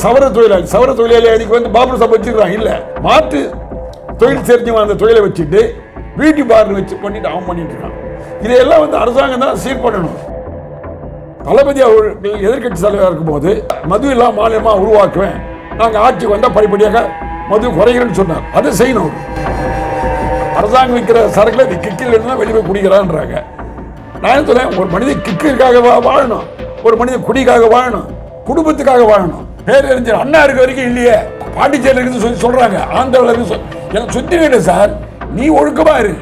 சவர தொழிலாளி அதுக்கு வந்து பாபர் சாப் வச்சுக்கிறாங்க. இல்லை, மாற்று தொழில் தெரிஞ்சவன் அந்த தொழிலை வச்சுட்டு பியூட்டி பார்லர் வச்சு பண்ணிட்டு அவன் பண்ணிட்டு இருக்கான். இதையெல்லாம் வந்து அரசாங்கம் தான் சீர் பண்ணணும். தளபதி அவர்கள் எதிர்கட்சி தலைவராக இருக்கும்போது மது இல்லாம மாநிலமாக உருவாக்குவேன், நாங்கள் ஆட்சிக்கு வந்தால் படிப்படியாக மது குறைகிறேன்னு சொன்னார். அதை செய்யணும். அரசாங்கம் விற்கிற சரக்குல கிக்கில் இருந்தால் வெளியே போய் குடிக்கிறான்றாங்க. நான் சொல்லேன், ஒரு மனிதன் கிக்கிற்காக வாழணும், ஒரு மனிதன் குடிக்காக வாழணும், குடும்பத்துக்காக வாழணும். பேரறிஞர் அண்ணா இருக்க வரைக்கும் இல்லையே, பாண்டிச்சேரியில் இருந்து சொல்றாங்க, ஆந்திராவில் இருந்து எனக்கு சுத்தி வேண்டு சார், நீ ஒழுக்கமா இரு,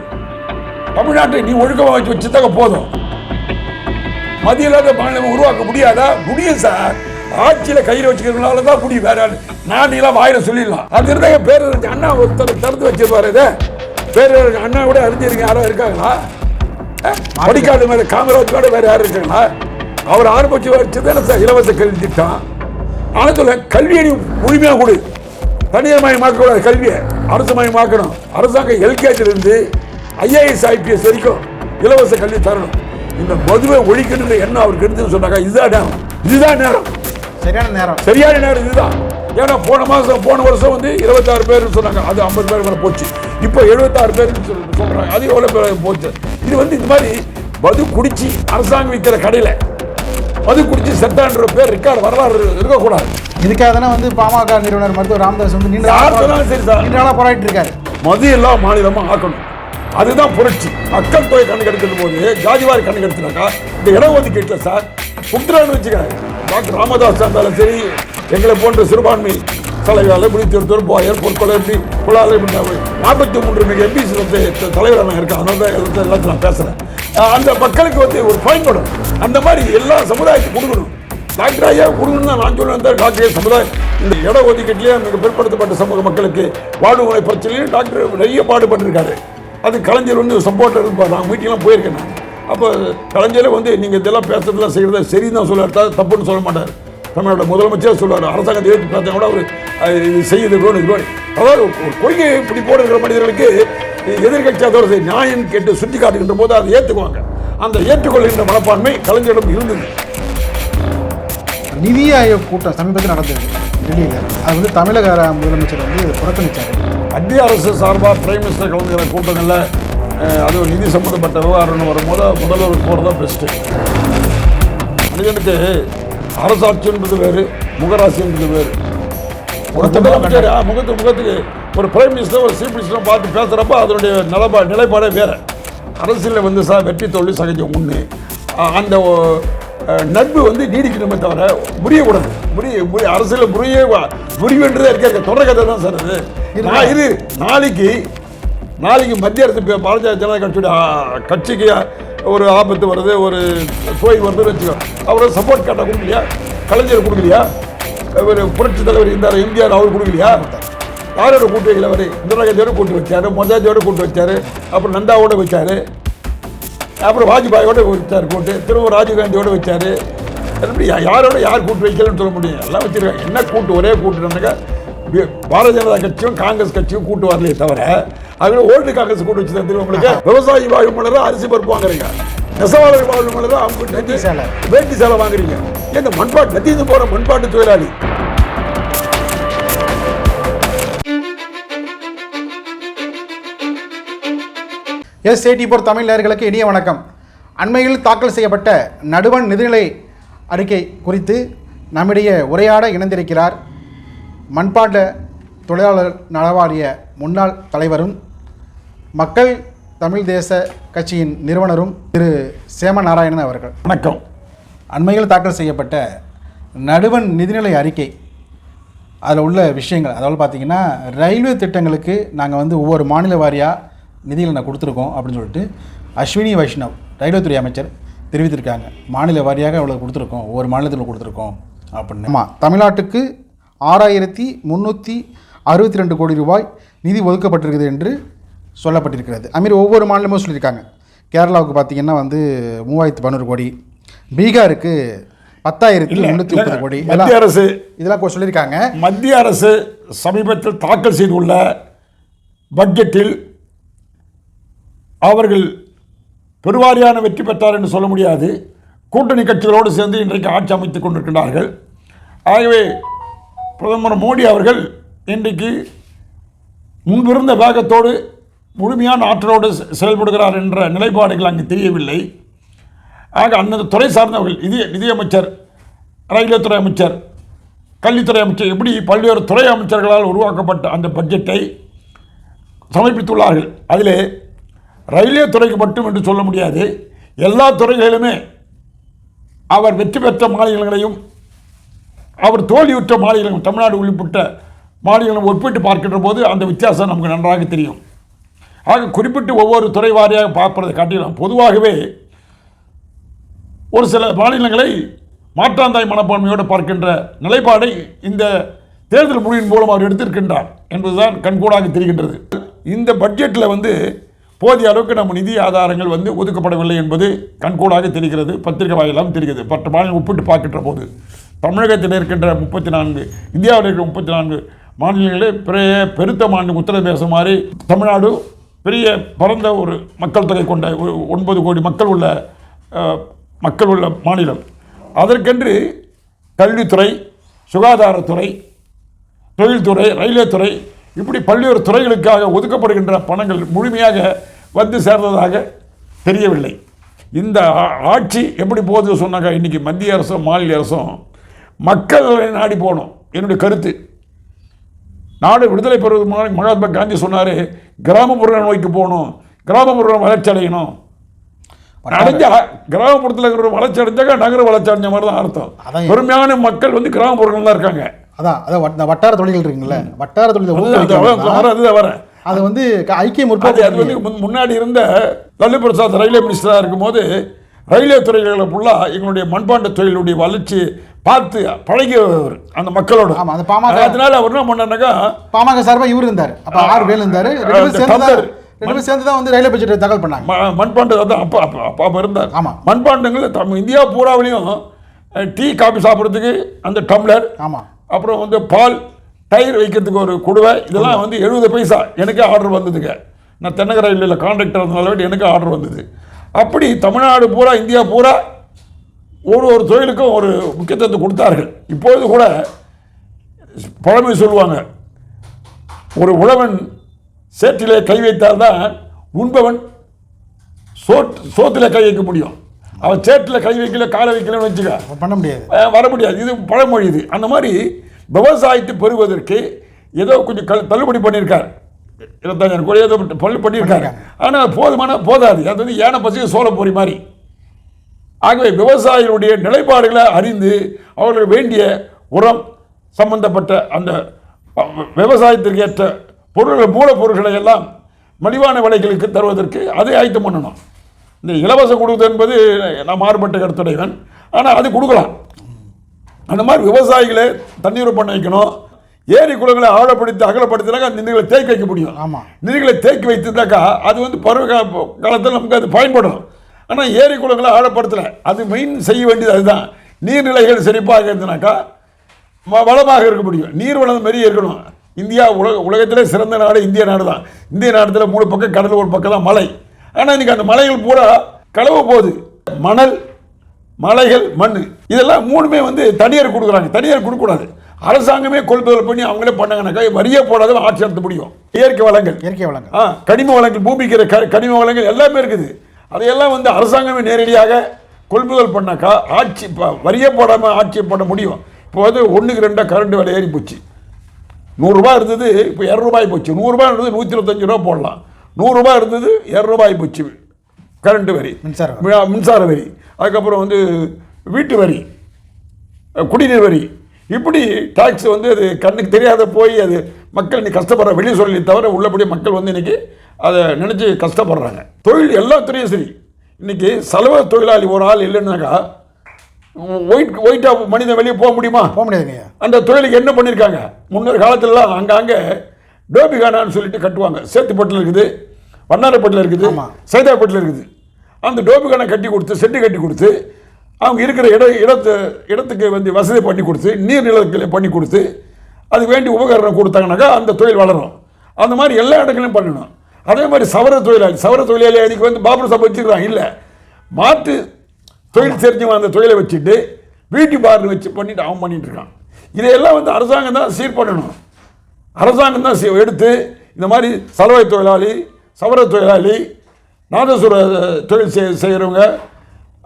தமிழ்நாட்டை நீ ஒழுக்கமா வச்சுட்டாங்க போதும். மதிய இல்லாத மாநிலம் உருவாக்க முடியாதா? முடியும் சார். ஆட்சியில கையில் வச்சுக்கிறதுனால தான் முடியும். வேற நான் எல்லாம் வாயில சொல்லிடலாம். அது இருந்தாங்க பேரறிஞர் அண்ணா ஒருத்தர் திறந்து வச்சிருப்பாரு. இதை பேரறிஞர் அண்ணா கூட அறிஞருக்கு யாரும் இருக்காங்களா? படிக்காடு மேல காமராஜ் கூட வேற யாரும் இருக்காங்களா? அவர் ஆரம்பிச்சு வச்சது சார் இலவச கல்வி திட்டம். ஆனால் சொல்ல கல்வியை உரிமையாக கொடு, தனியார் மயமாக்கக்கூடாது, கல்வியை அரசு மயமாக்கணும். அரசாங்கம் எல்கேஜிலிருந்து IAS IPS வரைக்கும் இலவச கல்வி தரணும். இந்த மதுவை ஒழிக்கணுன்ற எண்ணம் அவருக்கு எடுத்துன்னு சொன்னாங்க. இதுதான் நேரம், சரியான நேரம் இதுதான். ஏன்னா போன வருஷம் வந்து 26 பேர் சொன்னாங்க, அது 50 பேர் மேலே போச்சு. இப்போ 76 பேர் சொல்றாங்க, அது எவ்வளோ பேர் போச்சு. இது வந்து இந்த மாதிரி மது குடிச்சு அரசாங்கம் விற்கிற கடையில் மது குடிச்சு செத்தான்ற பேர் ரெக்கார்டு வரலாறு இருக்கக்கூடாது. இதுக்காக தானே வந்து பாமக நிறுவனர் மருத்துவர் ராமதாஸ் வந்து நீண்ட போராடிட்டு இருக்காரு. மது எல்லா மாநிலமும் ஆக்கணும், அதுதான் புரட்சி. மக்கள் தொகை கணக்கெடுக்கிற போது ஜாதிவாரி கணக்கெடுத்துனாக்கா இந்த இடஒதுக்கீட்டில் சார் புத்திரான்னு வச்சுக்காங்க. டாக்டர் ராமதாஸ் இருந்தாலும் சரி, எங்களை போன்ற சிறுபான்மை தலைவர்கள் முடித்தொருத்தர் போயர் பொற்கொலை எப்படி குழாலை 43 எம்பிசி தலைவராக நான் இருக்கேன். அதனால தான் எல்லாத்தையும் நான் பேசுகிறேன். அந்த மக்களுக்கு வந்து ஒரு பயன்படும். அந்த மாதிரி எல்லா சமுதாயத்துக்கு கொடுக்கணும். டாக்டர் ஐயா கொடுக்கணும் தான் நான் சொல்லுவேன். டாக்டர் சமுதாயம் இந்த இட ஒதுக்கீட்டிலேயே மிக பிற்படுத்தப்பட்ட சமூக மக்களுக்கு வாழ்வுமுறை பிரச்சனையும் டாக்டர் நிறைய பாடுபட்டிருக்காரு. அது கலைஞர் வந்து சப்போர்ட்டர் இருப்பார். நான் மீட்டிங்லாம் போயிருக்கேன். நான் அப்போ கலைஞரை வந்து நீங்கள் இதெல்லாம் பேசுறதுலாம் செய்கிறத சரின்னு தான் சொல்லுவார், தப்புன்னு சொல்ல மாட்டார். தமிழோட முதலமைச்சர் சொல்லுவார், அரசாங்கத்தை எதிர்த்து பார்த்தா கூட அவர் இது செய்யுது இது. அதாவது ஒரு கொள்கை இப்படி போடுகிற மனிதர்களுக்கு எதிர்கட்சி அதோட நியாயம் கேட்டு சுட்டி காட்டுகின்ற போது அதை ஏற்றுக்குவாங்க. அந்த ஏற்றுக்கொள்கின்ற மனப்பான்மை கலைஞரிடம் இருந்தது. நிதி ஆயோக் கூட்டம் சமீபத்தில் நடந்தது டெல்லியில். அது வந்து தமிழக முதலமைச்சர் வந்து புறக்கணித்தார். மத்திய அரசு சார்பாக பிரைம் மினிஸ்டர் கலந்துக்கிற கூட்டங்களில் அது ஒரு நிதி சம்மந்தப்பட்ட விவகாரம்னு வரும்போது முதல்வர் போகிறதா பெஸ்ட்டு. மனிதனுக்கு அரசாட்சின்றது வேறு, முகராசின்றது வேறு. ஒரு முதலமைச்சர் முகத்துக்கு ஒரு பிரைம் மினிஸ்டர் ஒரு சீஃப் மினிஸ்டரும் பார்த்து பேசுகிறப்ப அதனுடைய நிலைப்பாடே வேறு. அரசியலில் வந்து சார் வெற்றி தோல்வி சகஜம் ஒன்று. அந்த நட்பு வந்து நீடிக்கணுமே தவிர புரியக்கூடாது. அரசியலில் புரியன்றதே இருக்க தொடர் கதை தான் சார் அது. இது நாளைக்கு மத்திய அரசு பாரதிய ஜனதா கட்சிக்கு ஒரு ஆபத்து வருது, ஒரு தோய் வருதுன்னு வச்சுக்கோ, அவரை சப்போர்ட் கேட்டால் கொடுக்கலையா? கலைஞர் கொடுக்கலையா? ஒரு புரட்சி தலைவர் இருந்தார் எம்ஜிஆர், அவர் கொடுக்கலையா? யாரோட கூட்டு வைக்கல? அவர் இந்திரா காந்தியோட கூட்டு வச்சார், மொஜாஜியோட கூட்டு வச்சார், அப்புறம் நந்தாவோட வச்சார், அப்புறம் வாஜ்பாயோட வச்சார் கூட்டு, திரும்ப ராஜீவ்காந்தியோட வச்சார். எப்படி யாரோட யார் கூட்டு வைக்கலன்னு சொல்ல முடியும்? எல்லாம் வச்சிருக்காங்க. என்ன கூட்டு? ஒரே கூட்டுனாக்கா பாரதிய ஜனதா கட்சியும் காங்கிரஸ் கட்சியும் கூட்டு வரலையே தவிர அதுல ஓல்டு காங்கிரஸ் கூட்டு வச்சு தான் உங்களுக்கு விவசாயி வாழும் மலர அரிசி பருப்பு வாங்குறீங்க, நெசவாளர் வாழும் மலர அவங்க வேட்டி சேலை வாங்குறீங்க. இந்த மண்பாட்டு நத்திந்து போற மண்பாட்டு தொழிலாளி. SAT4 தமிழ் நேயர்களுக்கு இனிய வணக்கம். அண்மையில் தாக்கல் செய்யப்பட்ட நடுவண் நிதிநிலை அறிக்கை குறித்து நம்மிடையே உரையாட இணைந்திருக்கிறார் மண்பாட்ட தொழிலாளர் நல வாரிய முன்னாள் தலைவரும் மக்கள் தமிழ் தேச கட்சியின் நிறுவனரும் திரு சேம நாராயணன் அவர்கள். வணக்கம். அண்மையில் தாக்கல் செய்யப்பட்ட நடுவண் நிதிநிலை அறிக்கை, அதில் உள்ள விஷயங்கள், அதாவது பார்த்திங்கன்னா ரயில்வே திட்டங்களுக்கு நாங்கள் வந்து ஒவ்வொரு மாநில வாரியாக நிதியில் நான் கொடுத்துருக்கோம் அப்படின்னு சொல்லிட்டு அஸ்வினி வைஷ்ணவ் ரயில்வே துறை அமைச்சர் தெரிவித்திருக்காங்க. மாநில வாரியாக அவ்வளோ கொடுத்துருக்கோம், ஒவ்வொரு மாநிலத்தில் கொடுத்துருக்கோம் அப்படின்னு. ஆமாம், தமிழ்நாட்டுக்கு 6362 கோடி ரூபாய் நிதி ஒதுக்கப்பட்டிருக்குது என்று சொல்லப்பட்டிருக்கிறது. அதுமாரி ஒவ்வொரு மாநிலமும் சொல்லியிருக்காங்க. கேரளாவுக்கு பார்த்திங்கன்னா வந்து 3011 கோடி, பீகாருக்கு 10,330 கோடி, மத்திய அரசு இதெல்லாம் சொல்லியிருக்காங்க. மத்திய அரசு சமீபத்தில் தாக்கல் செய்துள்ள பட்ஜெட்டில் அவர்கள் பெருவாரியான வெற்றி பெற்றார் என்று சொல்ல முடியாது. கூட்டணி கட்சிகளோடு சேர்ந்து இன்றைக்கு ஆட்சி அமைத்துக் கொண்டிருக்கிறார்கள். ஆகவே பிரதமர் மோடி அவர்கள் இன்றைக்கு முன்பிருந்த வேகத்தோடு முழுமையான ஆற்றலோடு செயல்படுகிறார் என்ற நிலைப்பாடுகள் அங்கு தெரியவில்லை. ஆக அந்தந்த துறை சார்ந்தவர்கள் நிதியமைச்சர், ரயில்வே துறை அமைச்சர், கல்வித்துறை அமைச்சர், இப்படி பல்வேறு துறை அமைச்சர்களால் உருவாக்கப்பட்ட அந்த பட்ஜெட்டை சமர்ப்பித்துள்ளார்கள். அதில் ரயில்வே துறைக்கு மட்டும் என்று சொல்ல முடியாது, எல்லா துறைகளிலுமே அவர் வெற்றி பெற்ற மாநிலங்களையும் அவர் தோல்வியுற்ற மாநிலங்கள் தமிழ்நாடு உள்ளிட்ட மாநிலங்களும் ஒப்பிட்டு பார்க்கின்ற போது அந்த வித்தியாசம் நமக்கு நன்றாக தெரியும். ஆக குறிப்பிட்டு ஒவ்வொரு துறை வாரியாக பார்ப்பதை காட்டிலும் பொதுவாகவே ஒரு சில மாநிலங்களை மாற்றாந்தாய் மனப்பான்மையோடு பார்க்கின்ற நிலைப்பாடை இந்த தேர்தல் முடிவின் மூலம் அவர் எடுத்திருக்கின்றார் என்பதுதான் கண்கூடாக தெரிகின்றது. இந்த பட்ஜெட்டில் போதிய அளவுக்கு நம்ம நிதி ஆதாரங்கள் ஒதுக்கப்படவில்லை என்பது கண்கூடாக தெரிகிறது, பத்திரிகை வாயிலாம் தெரிகிறது. மற்ற மாநிலம் ஒப்பிட்டு பார்க்கின்ற போது தமிழகத்தில் இருக்கின்ற 34, இந்தியாவில் இருக்கிற 34 மாநிலங்களே பெருத்த மாநிலம் உத்தரப்பிரதேசம் மாதிரி தமிழ்நாடு பெரிய பரந்த ஒரு மக்கள் தொகை கொண்ட 9 கோடி மக்கள் உள்ள மாநிலம். அதற்கென்று கல்வித்துறை, சுகாதாரத்துறை, தொழில்துறை, ரயில்வே துறை, இப்படி பல்வேறு துறைகளுக்காக ஒதுக்கப்படுகின்ற பணங்கள் முழுமையாக சேர்ந்ததாக தெரியவில்லை. இந்த ஆட்சி எப்படி போகுது சொன்னாக்கா, இன்றைக்கி மத்திய அரசும் மாநில அரசும் மக்களை நாடி போகணும். என்னுடைய கருத்து, நாடு விடுதலை பெறுவது மகாத்மா காந்தி சொன்னார், கிராமப்புற நோய்க்கு போகணும், கிராமப்புற வளர்ச்சி அடையணும். அடைஞ்சா கிராமப்புறத்தில் இருக்கிற வளர்ச்சி அடைஞ்சாக்க நகர வளர்ச்சி அடைஞ்ச மாதிரி தான் அர்த்தம். பெருமையான மக்கள் கிராமப்புறங்கள் தான் இருக்காங்க. அதான் வட்டார தொழில்கள் இருக்குங்களே, வட்டார தொழில் வரேன். அது ஐக்கிய முற்போக்கு அது முன்னாடி இருந்த லல்லு பிரசாத் ரயில்வே மினிஸ்டராக இருக்கும்போது ரயில்வே துறைகளை ஃபுல்லாக எங்களுடைய மண்பாண்ட தொழிலுடைய வளர்ச்சி பார்த்து பழகியவர் அந்த மக்களோட. அதனால அவர் என்ன பண்ணாருனாக்கா, பாமக சார்பாக இவர் இருந்தார், அப்போ 6 பேர் இருந்தார், 2 பேர் சேர்ந்து தான் ரயில்வே பட்ஜெட்டை தகவல் பண்ணாங்க. மண்பாண்டம் தான் அப்போ இருந்தார். ஆமாம், மண்பாண்டங்கள் இந்தியா பூராவிலையும் டீ காபி சாப்பிட்றதுக்கு அந்த டம்ளர், ஆமாம், அப்புறம் பால் டயர் வைக்கிறதுக்கு ஒரு குடுவை, இதெல்லாம் 70 பைசா எனக்கே ஆர்டர் வந்ததுங்க. நான் தென்னக ரயில்வேல கான்ட்ராக்டர் இருந்தனால எனக்கு ஆர்டர் வந்தது. அப்படி தமிழ்நாடு பூரா, இந்தியா பூரா ஒரு தொழிலுக்கும் ஒரு முக்கியத்துவத்தை கொடுத்தார்கள். இப்பொழுது கூட பழமை சொல்லுவாங்க, ஒரு உழவன் சேற்றிலே கை வைத்தால்தான் உண்பவன் சோத்திலே கை வைக்க முடியும். அவன் சேற்றில் கை வைக்கல, காலை வைக்கலன்னு வச்சுக்க பண்ண முடியாது, வர முடியாது. இது பழமொழி. இது அந்த மாதிரி விவசாயத்தை பெறுவதற்கு ஏதோ கொஞ்சம் தள்ளுபடி பண்ணியிருக்கார், 25,000 கோடி ஏதோ பண்ணியிருக்காரு. ஆனால் போதாது. அது ஏன பசிய சோளப்பொறி மாதிரி. ஆகவே விவசாயிகளுடைய நிலைப்பாடுகளை அறிந்து அவர்களுக்கு வேண்டிய உரம் சம்பந்தப்பட்ட அந்த விவசாயத்திற்கு ஏற்ற மூலப்பொருட்களை எல்லாம் மலிவான விலைகளுக்கு தருவதற்கு அதை ஆயத்தம் பண்ணணும். இந்த இலவசம் கொடுக்குது என்பது நான் மாறுபட்ட கருத்துடையவன், ஆனால் அது கொடுக்கலாம். அந்த மாதிரி விவசாயிகளை தண்ணீர் பண்ண வைக்கணும். ஏரி குளங்களை ஆழப்படுத்தி அகலப்படுத்தினாக்கா அந்த நிதிகளை தேக்கி வைக்க முடியும். ஆமாம், நிதிகளை தேக்கி வைத்துட்டாக்கா அது பருவ காலத்தில் நமக்கு அது பயன்படும். ஆனால் ஏரி குளங்களை ஆழப்படுத்தலை, அது மெயின் செய்ய வேண்டியது அதுதான். நீர்நிலைகள் செழிப்பாக இருந்தனாக்கா வளமாக இருக்க முடியும், நீர் வளம் மாரியே இருக்கணும். இந்தியா உலகத்திலே சிறந்த நாடு இந்திய நாடு தான். இந்திய நாட்டில் 3 பக்கம் கடல், ஒரு பக்கம் தான் மலை. ஆனால் இன்றைக்கி அந்த மலைகள் பூரா களவு போகுது. மணல், மலைகள், மண், இதெல்லாம் 3மே தனியார் கொடுக்குறாங்க. தனியார் கொடுக்கக்கூடாது, அரசாங்கமே கொள்முதல் பண்ணி அவங்களே பண்ணாங்கன்னாக்கா வரியே போடாத ஆட்சி நடத்த முடியும். இயற்கை வளங்கள், கனிம வளங்கள், பூமிக்கிற கனிம வளங்கள் எல்லாமே இருக்குது. அதையெல்லாம் அரசாங்கமே நேரடியாக கொள்முதல் பண்ணாக்கா ஆட்சி வரியே போடாமல் ஆட்சி பண்ண முடியும். இப்போ 1க்கு 2 கரண்ட் விலை ஏறி போச்சு. 100 ரூபாய் இருந்தது, இப்போ 200 ரூபாய் போச்சு. 100 ரூபாய் இருந்தது 125 ரூபா போடலாம். 100 ரூபாய் இருந்தது 200 ரூபாய் போச்சு. கரண்ட் வரி, மின்சார வரி, அதுக்கப்புறம் வீட்டு வரி, குடிநீர் வரி, இப்படி டாக்ஸ் அது கண்ணுக்கு தெரியாத போய் அது மக்கள் இன்னைக்கு கஷ்டப்படுற, வெளியே சொல்லி தவிர உள்ளபடி மக்கள் இன்னைக்கு அதை நினச்சி கஷ்டப்படுறாங்க. தொழில் எல்லா துறையும் சரி. இன்னைக்கு செலவு தொழிலாளி ஒரு ஆள் இல்லைன்னாக்கா ஒயிட்டாக மனிதன் வெளியே போக முடியுமா? போக முடியாதுங்க. அந்த தொழிலுக்கு என்ன பண்ணியிருக்காங்க? முன்னொரு காலத்திலலாம் அங்கங்கே டோபிகானான்னு சொல்லிட்டு கட்டுவாங்க. சேத்துப்பட்டில் இருக்குது, வண்ணாரப்பட்டில் இருக்குது, சைதாப்பட்டில் இருக்குது. அந்த டோபிகானை கட்டி கொடுத்து, செட்டு கட்டி கொடுத்து, அவங்க இருக்கிற இடத்துக்கு வசதி பண்ணி கொடுத்து, நீர்நிலங்களை பண்ணி கொடுத்து, அதுக்கு வேண்டிய உபகரணம் கொடுத்தாங்கனாக்கா அந்த தொழில் வளரும். அந்த மாதிரி எல்லா இடங்களையும் பண்ணணும். அதே மாதிரி சவர தொழிலாளி அதுக்கு பாபர் சாப் வச்சுக்கிறாங்க. இல்லை, மாற்று தொழில் தெரிஞ்சவன் அந்த தொழிலை வச்சுட்டு பியூட்டி பார்லர் வச்சு பண்ணிட்டு அவன் பண்ணிட்டு இருக்கான். இதையெல்லாம் வந்து அரசாங்கம் தான் சீர் பண்ணணும். அரசாங்கம் தான் எடுத்து இந்த மாதிரி சலவை தொழிலாளி, சவர தொழிலாளி, நாதசுர தொழில் செய்கிறவங்க,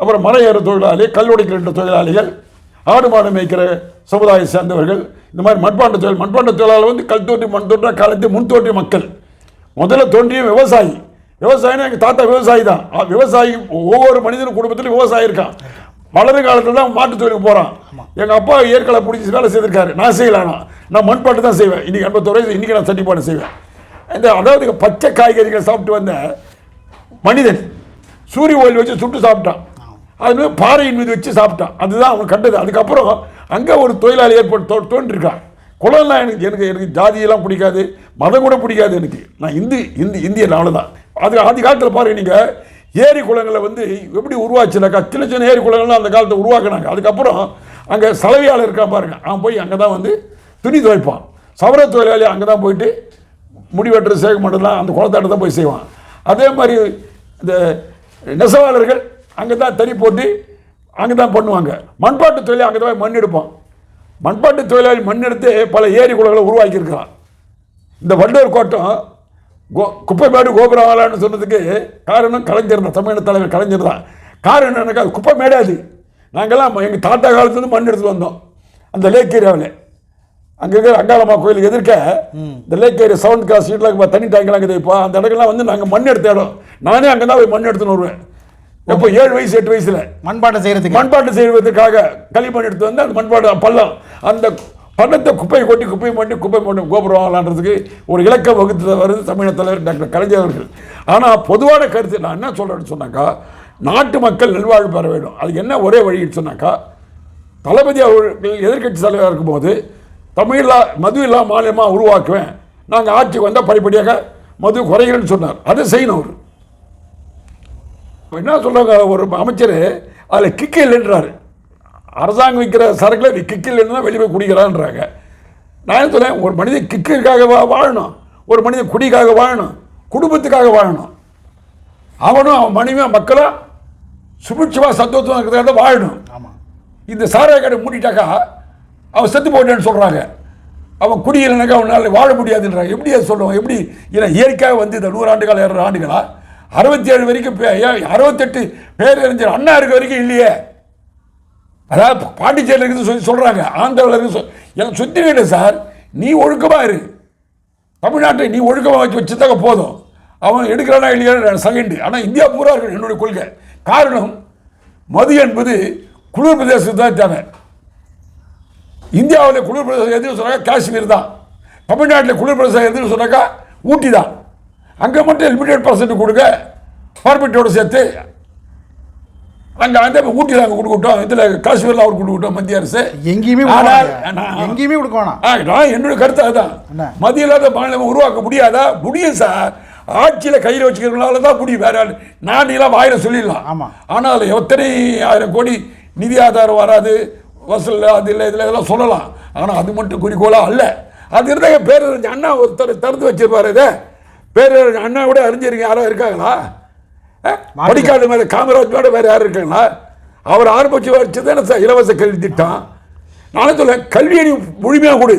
அப்புறம் மலையேற தொழிலாளி, கல்லுடைக்கிற தொழிலாளிகள், ஆடு மாடு மேய்க்கிற சமுதாயம் சேர்ந்தவர்கள், இந்த மாதிரி மண்பாண்ட தொழிலாளர் வந்து கல் தோன்றி மண் தோன்ற காலத்து முன் தோன்றிய மக்கள். முதல்ல தோன்றிய விவசாயி. விவசாயினா எங்கள் தாத்தா விவசாயி தான். விவசாயி ஒவ்வொரு மனிதனும் குடும்பத்திலும் விவசாயி இருக்கான். வளர காலத்தில் தான் மாட்டு தொழிலுக்கு போகிறான். எங்கள் அப்பா ஏற்களை பிடிச்சி வேலை செய்திருக்காரு. நான் செய்யலானா, நான் மண்பாட்டு தான் செய்வேன். இன்றைக்கி 81 வயசு, இன்றைக்கி நான் சட்டிப்பாடு செய்வேன். இந்த அதாவது பச்சை காய்கறிகளை சாப்பிட்டு வந்த மனிதன் சூரிய ஒளி வச்சு சுட்டு சாப்பிட்டான். அது பாறையின் மீது வச்சு சாப்பிட்டான். அதுதான் அவன் கண்டது. அதுக்கப்புறம் அங்கே ஒரு தொழிலாளி ஏற்பட்டு தோன்றிருக்கான். குளம்லாம் எனக்கு ஜாதியெல்லாம் பிடிக்காது, மதம் கூட பிடிக்காது எனக்கு. நான் இந்திய நாடு தான். அது ஆதி காலத்தில் பாருங்க, நீங்கள் ஏரி குளங்களை வந்து எப்படி உருவாச்சுனாக்கா, சின்ன சின்ன ஏரி குளங்கள்லாம் அந்த காலத்தை உருவாக்குனாங்க. அதுக்கப்புறம் அங்கே சலவையாளர் இருக்கான் பாருங்க, அவன் போய் அங்கே தான் வந்து துணி துவைப்பான். சவர தொழிலாளி அங்கே தான் போயிட்டு முடிவெட்டுற சேக மட்டும்தான் அந்த குளத்தாட்ட தான் போய் செய்வான். அதே மாதிரி இந்த நெசவாளர்கள் அங்கே தான் தறி போட்டு அங்கே தான் பண்ணுவாங்க. மண்பாட்டு தொழிலாளி அங்கே தான் மண் எடுப்பான். மண்பாட்டு தொழிலாளி மண் எடுத்து பல ஏரி குளங்களை உருவாக்கியிருக்கிறான். இந்த வண்டூர் கோட்டம் குப்பைமேடு கோபுரவாளான்னு சொன்னதுக்கு காரணம் கலைஞர் தான், தமிழக தலைவர் கலைஞர் தான். காரணம் என்னன்னாக்கா, அது குப்பை மேடாது. நாங்கள்லாம் எங்கள் தாத்தா காலத்துலேருந்து மண் எடுத்துகிட்டு வந்தோம். அந்த லேக் ஏரியாவில் அங்கே இருக்கிற அங்காளம்மா கோயிலுக்கு எதிர்க்க இந்த லேக் ஏரியா 7th கிளாஸ் ஸ்ட்ரீட்டில் தண்ணி டேங்கெலாம் இருக்குது. இப்போ அந்த இடங்கள்லாம் வந்து நாங்கள் மண் எடுத்த இடம். நானே அங்கே தான் போய் மண் எடுத்துன்னு வருவேன். எப்போ 7 வயசு 8 வயசில் மண்பாட்டு செய்வதற்காக களிமண் எடுத்து வந்து அந்த மண்பாட்டு பள்ளம், அந்த பள்ளத்தை குப்பையை கொட்டி கோபுரம் வாங்கலான்றதுக்கு ஒரு இலக்கம் வகுத்து வருது தமிழக தலைவர் டாக்டர் கலைஞர் அவர்கள். ஆனால் பொதுவான கருத்து நான் என்ன சொல்கிறேன்னு சொன்னாக்கா, நாட்டு மக்கள் நல்வாழ்வு பெற வேண்டும். அதுக்கு என்ன ஒரே வழின்னு சொன்னாக்கா, தளபதி அவர்கள் எதிர்கட்சி தலைவராக இருக்கும்போது தமிழில் மது இல்லா மாநிலமாக உருவாக்குவேன், நாங்கள் ஆட்சிக்கு வந்தால் படிப்படியாக மது குறைகிறேன்னு சொன்னார். அதை செய்யணும். அவர் என்ன சொல்கிறாங்க, ஒரு அமைச்சர் அதில் கிக்கு இல்லைன்றாரு. அரசாங்கம் விற்கிற சரக்கில் கிக்கு இல்லைன்னு தான் வெளியே போய் குடிக்கிறான்றாங்க. நான் என்ன சொல்லேன், ஒரு மனிதன் கிக்குக்காக வாழணும், ஒரு மனிதன் குடிக்காக வாழணும், குடும்பத்துக்காக வாழணும். அவனும் அவன் மனைவியும் மக்களும் சுபிட்சமாக சந்தோஷமாக இருக்கிறத வாழணும். இந்த சாராய கடை மூடிட்டாக்கா அவன் செத்து போட்டேன்னு சொல்கிறாங்க. அவன் குடியில்லைனாக்கா அவனால் வாழ முடியாதுன்றாங்க. எப்படி அதை சொல்லுவான்? எப்படி? ஏன்னா இயற்கையாக வந்து இந்த 100 ஆண்டுகள் 200 ஆண்டுகளா 67 வரைக்கும் 68 பேரறிஞர் அண்ணா இருக்க வரைக்கும் இல்லையே. அதாவது பாண்டிச்சேரியில் இருக்குது சொல்கிறாங்க, ஆந்திராவில் இருக்குது எனக்கு சுற்றி இல்லை சார். நீ ஒழுக்கமாக இரு, தமிழ்நாட்டை நீ ஒழுக்கமாக வச்சுருந்தாக்க போதும். அவன் எடுக்கிறானா இல்லையா செகண்டு. ஆனால் இந்தியா பூரா இருக்கு என்னுடைய கொள்கை. காரணம், மது என்பது குளிர் பிரதேசத்துக்கு தான் தேவை. இந்தியாவில் குளிர் பிரதேசம் எதுன்னு சொன்னாக்கா காஷ்மீர் தான். தமிழ்நாட்டில் குளிர் பிரதேசம் எதுன்னு சொன்னாக்கா ஊட்டி தான். அங்கே மட்டும் லிமிடெட் % கொடுங்க, பர்மிட்டோடு சேர்த்து. அங்கே அந்த ஊட்டியில் அங்கே கொடுக்கட்டும், இதில் காஷ்மீரில் அவர் கொடுக்கட்டும் மத்திய அரசு. எங்கேயுமே கொடுக்க வேணாம். நான் என்னுடைய கருத்து அதுதான். மத்திய இல்லாத மாநிலம் உருவாக்க முடியாதா? முடியும் சார். ஆட்சியில் கையில் வச்சுக்கிறதுனால தான் முடியும். வேற நான் எல்லாம் வாயில சொல்லிடலாம். ஆமாம். ஆனால் அதில் எத்தனை 1000 கோடி நிதி ஆதாரம் வராது, வசூல் அது இல்லை, இதில் இதெல்லாம் சொல்லலாம். ஆனால் அது மட்டும் குறிக்கோளாக அல்ல. அது இருந்தால் பேரறிஞர் அண்ணா ஒருத்தர் திறந்து வச்சிருப்பாரு. இதை பேரறிஞர் அண்ணா கூட அறிஞருக்கு யாரும் இருக்காங்களா? படிக்காத மேலே காமராஜோட வேறு யாரும் இருக்காங்களா? அவர் ஆரம்பிச்சு வச்சது தானே இலவச கல்வி திட்டம். நானே சொல்ல, கல்வியை நீ முழுமையாக கொடு.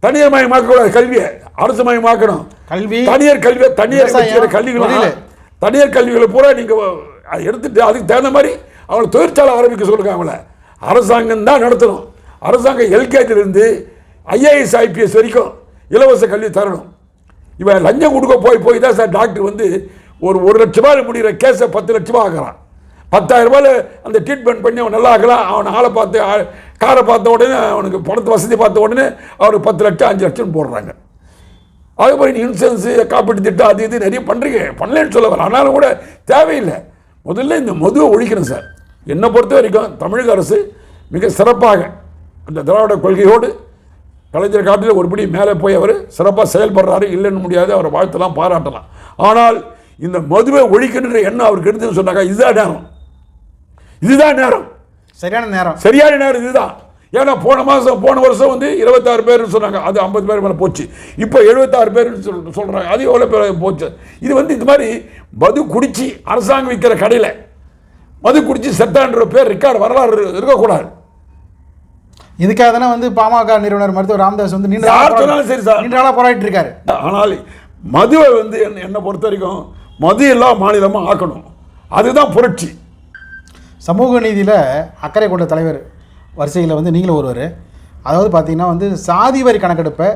தனியார் மயமாக்கக்கூடாது, கல்வியை அரசு மயமாக்கணும். கல்வி தனியார் கல்வியை தனியார் கல்விகளை பூரா நீங்கள் எடுத்துட்டு அதுக்கு தகுந்த மாதிரி அவங்களை தொழிற்சாலை ஆரம்பிக்க சொல்லுங்க. அவங்கள அரசாங்கம் தான் நடத்தணும். அரசாங்கம் எல்கேஜிலிருந்து IAS IPS வரைக்கும் இலவச கல்வி தரணும். இவன் லஞ்சம் கொடுக்க போய் தான் சார் டாக்டர் வந்து ஒரு 1 லட்ச ரூபாய் முடிகிற கேஸை 10 லட்சமாக ஆகிறான். 10,000 ரூபாயில் அந்த ட்ரீட்மெண்ட் பண்ணி அவன் நல்லா ஆகலாம். அவன் ஆளை பார்த்து காரை பார்த்த உடனே, அவனுக்கு பணத்து வசதி பார்த்த உடனே அவனுக்கு 10 லட்சம் 5 லட்சம் போடுறாங்க. அதுக்கப்புறம் இன்சூரன்ஸு காப்பீட்டு திட்டம் அது இது நிறைய பண்ணுறீங்க, பண்ணலன்னு சொல்ல வர. ஆனாலும் கூட தேவையில்லை. முதல்ல இந்த மதுவை ஒழிக்கணும் சார். என்னை பொறுத்த வரைக்கும் தமிழக அரசு மிக சிறப்பாக இந்த திராவிட கொள்கையோடு கலைஞர் காட்டில் ஒருபடி மேலே போய் அவர் சிறப்பாக செயல்படுறாரு, இல்லைன்னு முடியாது. அவரை வாழ்த்தலாம், பாராட்டலாம். ஆனால் இந்த மதுவை ஒழிக்கின்ற எண்ணம் அவருக்கு எடுத்துன்னு சொன்னாக்கா இதுதான் நேரம், சரியான நேரம் இதுதான். ஏன்னா போன வருஷம் வந்து 26 பேர்னு சொன்னாங்க, அது 50 பேர் மேலே போச்சு. இப்போ 76 பேர்னு சொல்கிறாங்க, அது எவ்வளோ பேர் போச்சு. இது வந்து இந்த மாதிரி மது குடிச்சு அரசாங்கம் விற்கிற கடையில் மது குடிச்சு செத்தான்ற பேர் ரெக்கார்டு வரலாறு இருக்கக்கூடாது. இதுக்காக தானே வந்து பாமக நிறுவனர் மருத்துவர் ராமதாஸ் வந்து நீண்ட நாளாக போராடிட்டு இருக்காரு. ஆனால் மதுவை வந்து என்னை பொறுத்த வரைக்கும் மது எல்லா மாநிலமும் ஆக்கணும், அதுதான் புரட்சி. சமூக நீதியில் அக்கறை கொண்ட தலைவர் வரிசையில் வந்து நீங்களும் ஒருவர். அதாவது பார்த்தீங்கன்னா வந்து சாதி வரி கணக்கெடுப்பை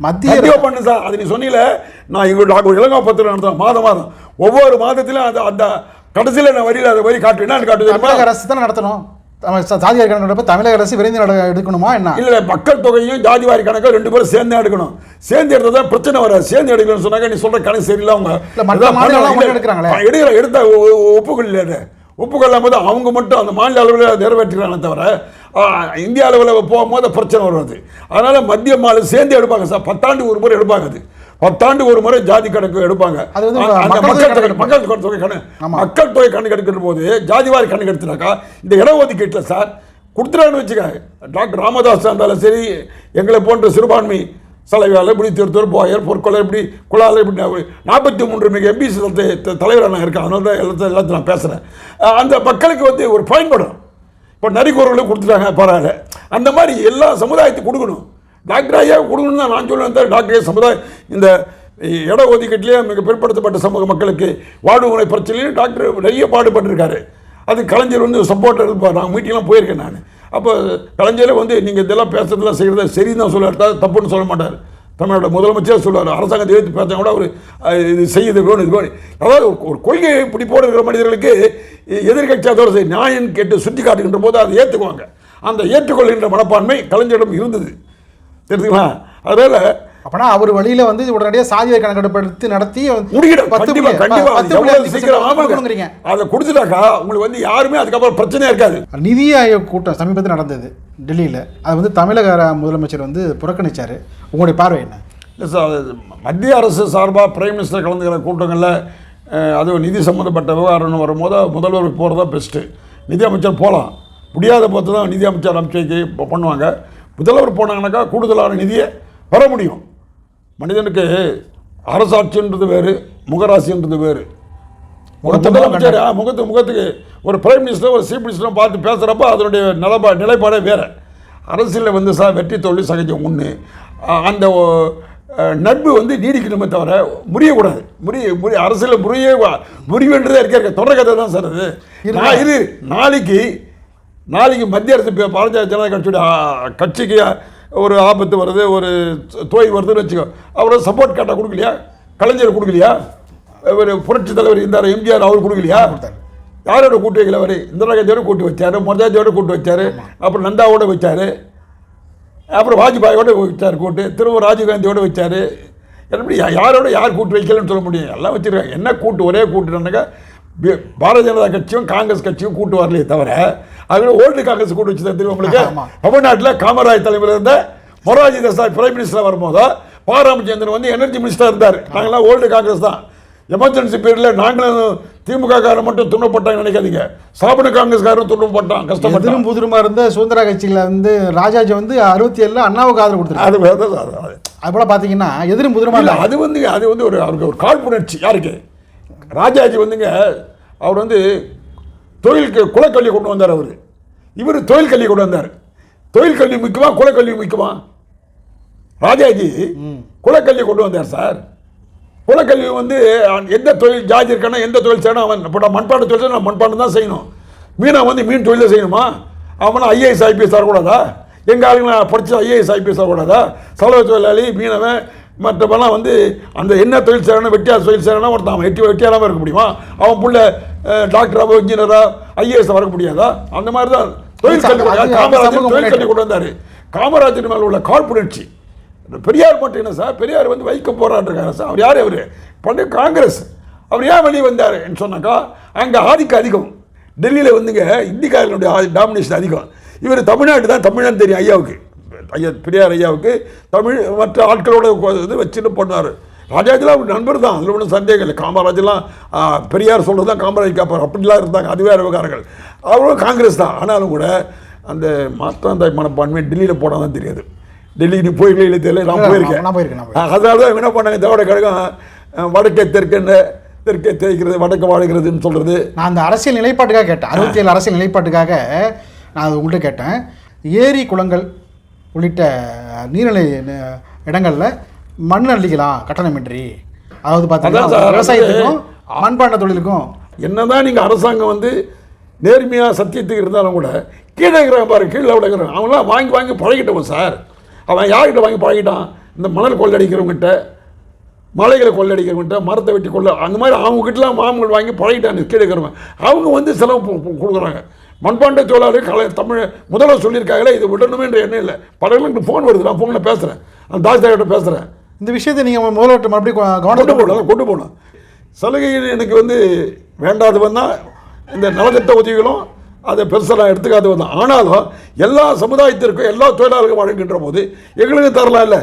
மத்திய பண்ணு சார். அது நீ சொன்னீங்கள, நான் டாக்டர் இளங்கோ பத்திரம் நடத்துவேன் மாதம் ஒவ்வொரு மாதத்திலும் அந்த அந்த கடைசியில் நான் வரியில் அதை வரி காட்டுவேன். தமிழக அரசு தான் நடத்தணும். சாதி வாரி கணக்கெடுப்பு தமிழக அரசு விரைந்து எடுக்கணுமா என்ன? இல்லை, மக்கள் தொகையும் ஜாதி வாரி கணக்கு 2 பேரும் சேர்ந்து எடுக்கணும். சேர்ந்து எடுத்தா தான் பிரச்சனை வராது. சேர்ந்து எடுக்கணும்னு சொன்னாங்க, நீ சொல்ற கணக்கு சரியில்லை. அவங்க எடுத்த ஒப்புக்கொள்ள ஒப்புக்கொள்ளும் போது அவங்க மட்டும் அந்த மாநில அளவில் நிறைவேற்றுறாங்க தவிர இந்திய அளவில் போகும்போது பிரச்சனை வருவது. அதனால மத்திய மாநிலம் சேர்ந்து எடுப்பாங்க சார். 10 ஆண்டு ஒரு முறை எடுப்பாங்க. அது 10 ஆண்டு ஒரு முறை ஜாதி கணக்கு எடுப்பாங்க. மக்கள் தொகை கணக்கு எடுக்கிற போது ஜாதிவாரி கணக்கு எடுத்துனாக்கா இந்த இடஒதுக்கீட்டில் சார் கொடுத்துட்டான்னு வச்சுக்க. டாக்டர் ராமதாஸ் இருந்தாலும் சரி, எங்களை போன்ற சிறுபான்மை தலைவரால் இப்படி திருத்தூர் போயர் பொற்கொலை இப்படி குழாவில் இப்படி 43 மிக எம்பிசி தலைவராக நான் இருக்கேன். அதனால தான் எல்லாத்தையும் நான் பேசுகிறேன். அந்த மக்களுக்கு வந்து ஒரு பயன்படும். இப்போ நரிக்கூறர்களும் கொடுத்துட்டாங்க, பரவாயில்ல. அந்த மாதிரி எல்லா சமுதாயத்துக்கும் கொடுக்கணும். டாக்டர் ஐயா கொடுக்கணும் தான் நான் சொல்லுவேன். டாக்டர் சமுதாயம் இந்த இட ஒதுக்கீட்டிலேயே மிக பிற்படுத்தப்பட்ட சமூக மக்களுக்கு வாழ்வு முறை பிரச்சனையும் டாக்டர் நிறைய பாடுபட்டிருக்காரு. அது கலைஞர் வந்து சப்போர்ட்டர் இருப்பார். நான் மீட்டிங்லாம் போயிருக்கேன் நான். அப்போ கலைஞர் வந்து நீங்கள் இதெல்லாம் பேசுறதுலாம் செய்கிறத சரின்னு தான் சொல்லுவார், தப்புன்னு சொல்ல மாட்டார். தமிழோட முதலமைச்சர் சொல்லுவார், அரசாங்கத்தை எடுத்து பேச கூட அவர் இது செய்யுது வேணும் இது வேணும். அதாவது ஒரு கொள்கையை இப்படி போடுகிற மனிதர்களுக்கு எதிர்கட்சி அதோட சரி நியாயம் கேட்டு சுட்டி காட்டுகின்ற போது அதை ஏற்றுக்குவாங்க. அந்த ஏற்றுக்கொள்கின்ற மனப்பான்மை கலைஞரிடம் இருந்தது, தெரிஞ்சுங்களா? அதனால அப்பனா அவர் வழியில வந்து உடனடியாக சாதி கணக்கெடுப்பு நடத்தி அதை கொடுத்துட்டாக்கா உங்களுக்கு வந்து யாருமே அதுக்கப்புறம் பிரச்சனையா இருக்காது. நிதி ஆயோக் கூட்டம் சமீபத்தில் நடந்தது டெல்லியில். அது வந்து தமிழக முதலமைச்சர் வந்து புறக்கணிச்சார். உங்களுடைய பார்வை என்ன? இல்லை சார், மத்திய அரசு சார்பாக பிரைம் மினிஸ்டர் கலந்துக்கிற கூட்டங்களில் அது நிதி சம்மந்தப்பட்ட விவகாரம்னு வரும்போது முதல்வர் போகிறதா பெஸ்ட்டு. நிதி அமைச்சர் போகலாம், முடியாத போது தான் நிதி அமைச்சர் அமைச்சர் பண்ணுவாங்க. முதல்வர் போனாங்கன்னாக்கா கூடுதலான நிதியை பெற முடியும். மனிதனுக்கு அரசாட்சின்றது வேறு, முகராசின்றது வேறு. ஒரு முதலமைச்சர் முகத்துக்கு ஒரு பிரைம் மினிஸ்டர் ஒரு சீஃப் மினிஸ்டரும் பார்த்து பேசுகிறப்ப அதனுடைய நிலைப்பாடே வேறு. அரசியலில் வந்து சார் வெற்றி தோல்வி சகஜம் ஒன்று. அந்த நட்பு வந்து நீடிக்கணுமே தவிர முறியக்கூடாது. அரசியலில் முறிவுன்றதே இருக்க தொடர் கதை தான் சார் அது. இது நாளைக்கு மத்திய அரசு பாரதிய ஜனதா கட்சிக்கு ஒரு ஆபத்து வருது, ஒரு தோய் வருதுன்னு வச்சுக்கோ, அவரை சப்போர்ட் கேட்டால் கொடுக்கலையா? கலைஞர் கொடுக்கலையா? ஒரு புரட்சி தலைவர் இருந்தார் எம்ஜிஆர், அவர் கொடுக்கலையா? யாரோட கூட்டு வைக்கல? அவர் இந்திரா காந்தியோட கூட்டு வச்சார், மொராஜியோட கூட்டு வச்சார், அப்புறம் நந்தாவோட வச்சார், அப்புறம் வாஜ்பாயோட வச்சார் கூட்டு, திரும்ப ராஜீவ்காந்தியோட வச்சார். எப்படி யாரோட யார் கூட்டு வைக்கலன்னு சொல்ல முடியும்? எல்லாம் வச்சுருக்காங்க. என்ன கூட்டு? ஒரே கூட்டுனாக்கா பாரதிய ஜனதா கட்சியும் காங்கிரஸ் கட்சியும் கூட்டு வரலையே தவிர அதோட ஓல்டு காங்கிரஸ் கூட்டு வச்சு தான் தெரியும் உங்களுக்கு. தமிழ்நாட்டில் காமராஜ் தலைமையில் இருந்த மொராஜி தேசாய் பிரைம் மினிஸ்டராக வரும்போது பாராமச்சந்திரன் வந்து எனர்ஜி மினிஸ்டராக இருந்தார். நாங்களாம் ஓல்டு காங்கிரஸ் தான். எமர்ஜென்சி பீரியடில் நாங்களும் திமுக காரன் மட்டும் துன்பப்பட்டாங்க நினைக்காதீங்க, சாப்பிட காங்கிரஸ்காரரும் துன்பப்பட்டான், கஷ்டப்பட்டு புதுமா இருந்த சுதந்திர கட்சியில் வந்து ராஜாஜி வந்து 67 அண்ணாவுக்கு ஆதரவு கொடுத்தாரு. அது போல பார்த்தீங்கன்னா எதிரும் புதுமா இல்லை. அது வந்து ஒரு அவருக்கு ஒரு காழ்ப்புணர்ச்சி. யாருக்கு? ராஜாஜி வந்துங்க அவர் வந்து தொழிலுக்கு குலக்கல்வி கொண்டு வந்தார். இவர் தொழில் கல்வி கொண்டு வந்தார். தொழில் கல்வி முக்கியமா குலக்கல்வி முக்கியமா? ராஜாஜி குலக்கல்வி கொண்டு வந்தார் சார். குலக்கல்வி வந்து எந்த தொழில் ஜாதி இருக்கானா எந்த தொழில் செய்யணும், அவன் இப்போ மண்பாண்ட தொழில் செய்யணும், மண்பாண்டம் தான் செய்யணும். மீனை வந்து மீன் தொழில் செய்யணுமா? அவனா ஐஏஎஸ் ஐபிஎஸ் வரக்கூடாதா? எங்கள் ஆளுங்க படித்த ஐஏஎஸ் ஐபிஎஸ் வரக்கூடாதா? சலவை தொழிலாளி மீனவன் மற்றவெல்லாம் வந்து அந்த என்ன தொழில் செய்யணும், வெட்டியார் தொழில் செய்யணும், ஒருத்தன் அவன் வெட்டியாராக இருக்க முடியுமா? அவன் புள்ள டாக்டராக இன்ஜினியராக ஐஏஎஸ் வர முடியாதா? அந்த மாதிரி தான் தொழில் கல்வி கொண்டு வந்தார். காமராஜர் மேலே உள்ள காழ்ப்புணர்ச்சி. பெரியார் மட்டும் என்ன சார், பெரியார் வந்து வைக்க போராட்டிருக்காரு சார். அவர் யார்? அவர் பண்டைய காங்கிரஸ். அவர் ஏன் வெளியே வந்தார்ன்னு சொன்னாக்கா அங்கே ஆதிக்கம் அதிகம். டெல்லியில் வந்துங்க இந்திக்காரனுடைய டாமினேஷன் அதிகம். இவர் தமிழ்நாட்டு தான் தமிழ்நாடு தெரியும் ஐயாவுக்கு, பெரியார் ஐயாவுக்கு. தமிழ் மற்ற ஆட்களோட இது வச்சுட்டு பண்ணார். ராஜாஜிலாம் அவர் நண்பர் தான், அதில் ஒன்றும் சந்தேகம் இல்லை. காமராஜெலாம் பெரியார் சொல்கிறது தான் காமராஜ் காப்பார், அப்படிலாம் இருந்தாங்க. அது வேறு விவகாரங்கள். அவரும் காங்கிரஸ் தான். ஆனாலும் கூட அந்த மாற்றாந்தாய் மனப்பான்மை டெல்லியில் போனால் தான் தெரியாது. டெல்லிக்கு நீ போயிருக்கல தெரியல, நான் போயிருக்கேன். அதனால தான் என்ன பண்ணாங்க, திராவிட கழகம் வடக்கே தெற்கே தேய்க்கிறது, வடக்கு வாழ்கிறதுன்னு சொல்கிறது. நான் அந்த அரசியல் நிலைப்பாட்டுக்காக கேட்டேன். 67 அரசியல் நிலைப்பாட்டுக்காக நான் அது உங்கள்கிட்ட கேட்டேன். ஏரி குளங்கள் உள்ளிட்ட நீர்நிலை இடங்களில் மண் அள்ளிக்கலாம் கட்டணமின்றி. அதாவது பார்த்தீங்கன்னா விவசாயத்துக்கும் மண்பாண்ட தொழிலுக்கும் என்னதான் நீங்கள் அரசாங்கம் வந்து நேர்மையாக சத்தியத்துக்கு இருந்தாலும் கூட கீழே இருக்கிறாங்க பாரு, கீழே விடுக்கிறாங்க. அவங்களாம் வாங்கி வாங்கி பழகிட்டவன் சார். அவன் யார்கிட்ட வாங்கி பழகிட்டான்? இந்த மணல் கொள்ளடிக்கிறவங்ககிட்ட, மலைகளை கொள்ளடிக்கிறவங்ககிட்ட, மரத்தை வெட்டி அந்த மாதிரி அவங்ககிட்டலாம் மாமூல் வாங்கி பழகிட்டாங்க கீழே இருக்கிறவங்க. அவங்க வந்து செலவு கொடுக்குறாங்க. மண்பாண்ட தொழிலாளர் தமிழ் முதல்ல சொல்லியிருக்காங்களே, இது விடணுமேன்ற எண்ணம் இல்லை. பலர்களுக்கு ஃபோன் வருது, நான் ஃபோனில் பேசுகிறேன், அந்த தாஸ்தார்கிட்ட பேசுகிறேன். இந்த விஷயத்தை நீங்கள் முதல்வர்கிட்ட மறுபடியும் கொண்டு போகணும். சலுகைகள் எனக்கு வந்து வேண்டாதவன் தான், இந்த நலத்திட்ட உதவிகளும் அதை பெருசாக நான் எடுத்துக்காதவன் தான். ஆனாலும் எல்லா சமுதாயத்திற்கும் எல்லா தொழிலாளர்களுக்கும் வழங்குகின்ற போது எங்களுக்கு தரலாம் இல்லை.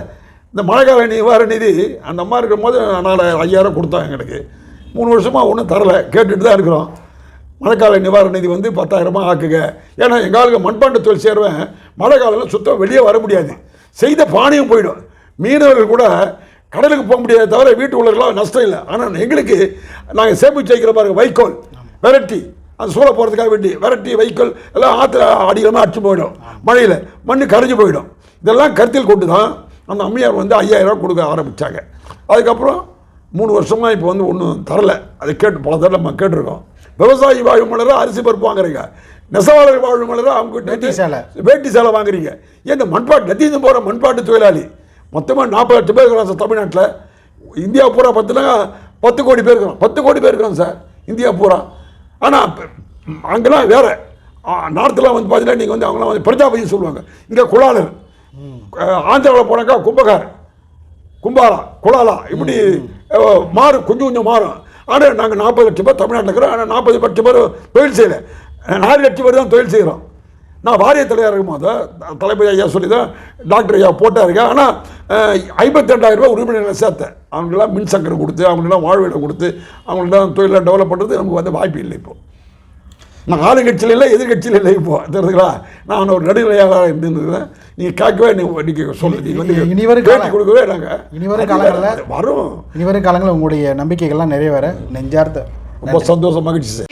இந்த மழைக்கால நிவாரண நிதி அந்த அம்மா இருக்கும் போது 4,000 கொடுத்தாங்க எங்களுக்கு. 3 வருஷமாக ஒன்றும் தரலை, கேட்டுட்டு தான் இருக்கிறோம். மழைக்கால நிவாரண நிதி வந்து 10,000 ஆக்குங்க. ஏன்னா எங்களுக்கு மண்பாண்ட தொழில் சேர்வேன் மழை காலம் சுத்தம் வெளியே வர முடியாது, செய்த பானையும் போயிடும். மீனவர்கள் கூட கடலுக்கு போக முடியாத தவிர வீட்டு உள்ளவர்களாம் நஷ்டம் இல்லை. ஆனால் எங்களுக்கு நாங்கள் சேமிச்சு வைக்கிற பாருங்க, வைக்கோல் விரட்டி அது சூழ போகிறதுக்காக வேண்டி விரட்டி வைக்கோல் எல்லாம் ஆற்றுல அடிக்கலாமல் அடிச்சு போயிடும், மழையில் மண் கரைஞ்சி போயிடும். இதெல்லாம் கருத்தில் கொண்டு தான் அந்த அம்மையார் வந்து 5,000 கொடுக்க ஆரம்பித்தாங்க. அதுக்கப்புறம் 3 வருஷமாக இப்போ வந்து ஒன்றும் தரலை. அதை கேட்டு பல தடவை நம்ம கேட்டிருக்கோம். விவசாயி வாழும் மலராக அரிசி பருப்பு வாங்குறீங்க, நெசவாளர் வாழும் மலராக அவங்க வேட்டி சேலை வாங்குறீங்க. ஏன் மண்பாட்டு நெத்திந்து போகிற மண்பாட்டு தொழிலாளி மொத்தமாக 40 லட்சம் பேர் இருக்கிறான் சார் தமிழ்நாட்டில். இந்தியா பூரா 10 கோடி பேர் இருக்கிறோம். 10 கோடி பேர் இருக்கிறோம் சார் இந்தியா பூரா. ஆனால் அங்கெல்லாம் வேறு நார்த்தில் வந்து பார்த்தீங்கன்னா நீங்கள் வந்து அவங்களாம் வந்து பிரஜாபதி சொல்லுவாங்க. இங்கே குலாலர், ஆந்திராவில் போனாக்கா கும்பாலா குலாலா, இப்படி மாறும், கொஞ்சம் மாறும். ஆனால் நாங்கள் 40 லட்சம் பேர் தமிழ்நாட்டில் இருக்கிறோம். ஆனால் 40 லட்சம் பேர் தொழில் செய்யலை, 4 லட்சம் பேர் தான் தொழில் செய்கிறோம். நான் வாரிய தலைவராக இருக்கும்போது தலைமை ஐயா சொல்லி தான் டாக்டர் ஐயா போட்டாருங்க. ஆனால் 52,000 ரூபாய் உறுப்பினர்களை சேர்த்தேன். அவங்களெல்லாம் மின்சக்கரை கொடுத்து, அவங்களெல்லாம் வாழ்விடம் கொடுத்து, அவங்களெல்லாம் தொழிலை டெவலப் பண்ணுறது நமக்கு வந்து வாய்ப்பு இல்லை. இப்போது நான் ஆளுங்கட்சியில் இல்லை, எதிர்கட்சியில் இல்லை. இப்போது தெரிஞ்சுங்களா, நான் ஒரு நடுநிலையாக இருந்துருக்கிறேன். நீங்கள் கேட்கவே நீங்கள் சொல்லுங்க, வந்து இனிவரும் கொடுக்கவே நாங்கள் இனிவரும் காலங்களில் வரும். இனிவரும் காலங்களில் உங்களுடைய நம்பிக்கைகள்லாம் நிறைவேற நெஞ்சார்த்த ரொம்ப சந்தோஷம், மகிழ்ச்சி சார்.